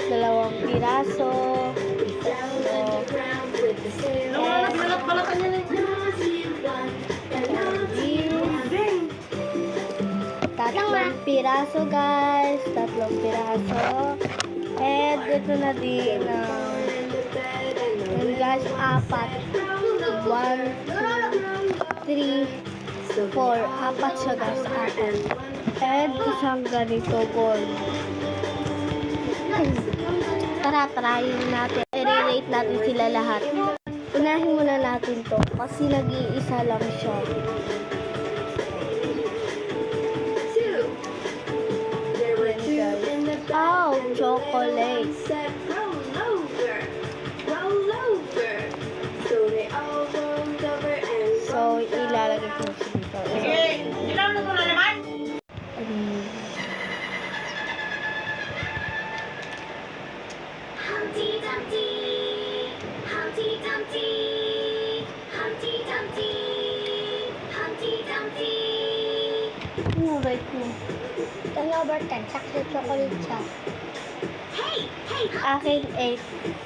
Dalawang piraso. Balatan niya na. Tatlong piraso, guys. Tatlong piraso. And ito na din. Guys, 4. 1, 2, 3, 4. 4 siya, guys. 4. And isang ganito gold. Tara, trying natin. I-relate natin sila lahat. Unahin muna natin to kasi nag-iisa lang siya. Oh, chocolate. So, ilalagay ko siya dito. Ilan mo na naman? Humpty Dumpty, Humpty Dumpty, Humpty Dumpty, Humpty Dumpty. Ano right mo? 10 over 10. Sakto chocolate siya. Hey, hey, Akin 8.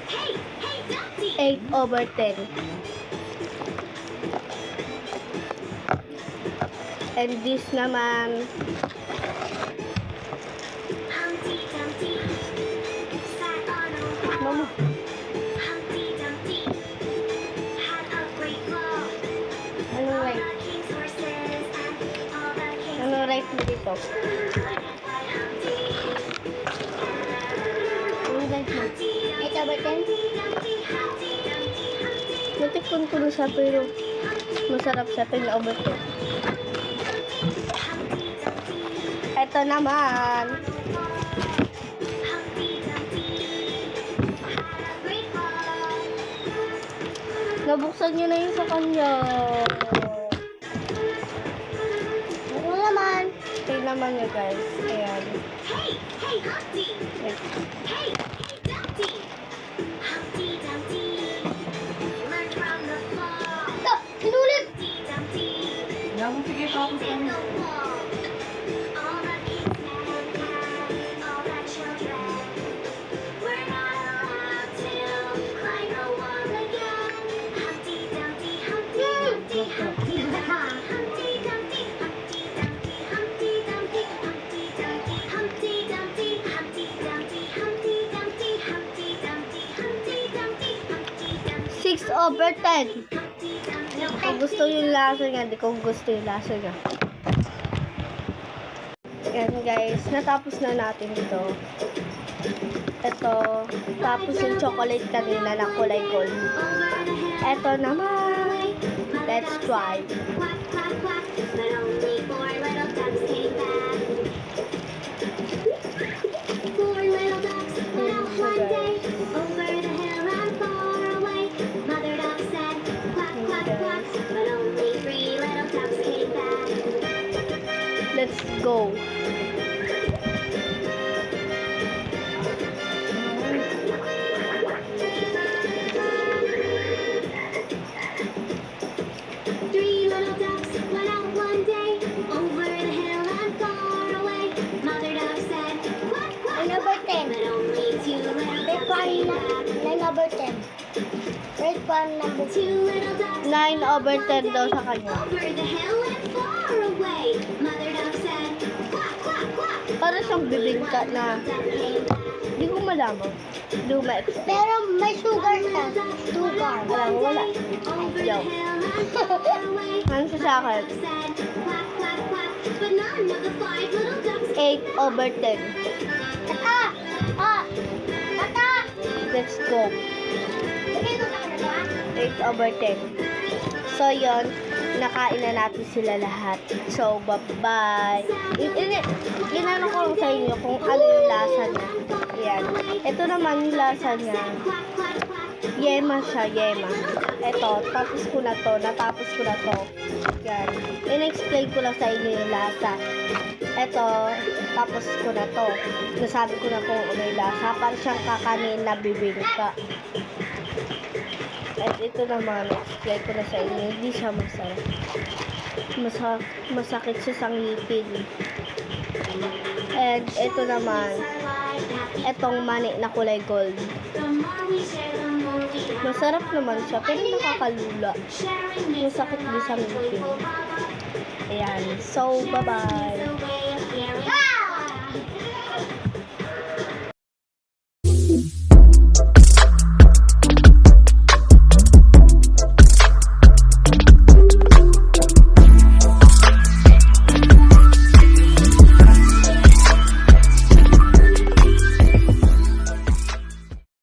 hey, hey, Dumpty. 8 over 10. And this naman, Humpty Dumpty sat on a wall. Mama, Humpty Dumpty had a great fall. ano All right? the king's horses and all the king's Ano right mo dito? Humpty. Ano right mo? 8 over 10? Humpty Dumpty, Humpty Dumpty. Natikon ko na siya pero masarap siya. 10 over 10. Ito naman. Humpty Dumpty had a great fall. Nabuksan niyo na yun sa kanya. Ano naman? Ito naman niya, guys. Ayan. Hey, hey, Humpty. Wait. Hey, hey, Dumpty. Humpty Dumpty learned from the fall. Sinulit! Humpty Dumpty Yan mo, sige, tapos in kami. the wall. All the king's men and all the children were not allowed to climb the wall again. Humpty Dumpty, Humpty Dumpty, Humpty Dumpty, Humpty Dumpty, Humpty Dumpty, Humpty Dumpty, Humpty Dumpty, Humpty Dumpty, Humpty Dumpty, Humpty Dumpty, Humpty Dumpty, Humpty Dumpty, Humpty Dumpty, 6 over 10. Humpty Dumpty. Kung gusto yung lasa niya, hindi ko gusto yung lasa niya. Ayan, guys. Natapos na natin ito. Ito. Tapos yung chocolate kanina na kulay gold. Ito naman. Let's try. Quack, quack, quack, but only 4 little ducks came back. 4 little ducks went out one day, over the hill and far away. Mother duck said, quack, quack, quack, but only 3 little ducks came back. Let's go. Three little ducks went out one day, over the hill and far away. Mother duck said, quack, quack, Number quack, 10. but only 2 little Red ducks one, came back. 9 over 10. Red one, number 2. 2 little ducks 9 over 10 daw sa kanya. over the hill and far away. Mother duck said, quack, quack, quack. Para siyang bibingka na Duck came back. hindi ko malaman. Hindi ko ma-expect. Pero may sugar siya. Sugar. Alam mo, wala. Over the Yo. hill and far away. Ano siya sa akin? Said, quack, quack, quack, but none of the 5 little ducks 8 over 10. Tata! Ah! Tata! Let's go. Lagay ko sa kanila. 8 over 10. So, yon nakain na natin sila lahat. So, bye-bye. Inano ko lang sa inyo kung ano yung lasa niya. Yan. Ito naman yung lasa niya. Yema siya, yema. Ito, tapos ko na to, natapos ko na to. Yan. In-explain ko lang sa inyo yung lasa. Ito, tapos ko na to. Nasabi ko na kung ano yung lasa. Para siyang kakanin na bibingka. At ito naman, explain ko na sa inyo, hindi siya masarap. Masakit siya sa ngipin. And ito naman, etong mani na kulay gold. Masarap naman siya, pero nakakalula. Masakit din sa ngipin. Ayan. So, bye-bye.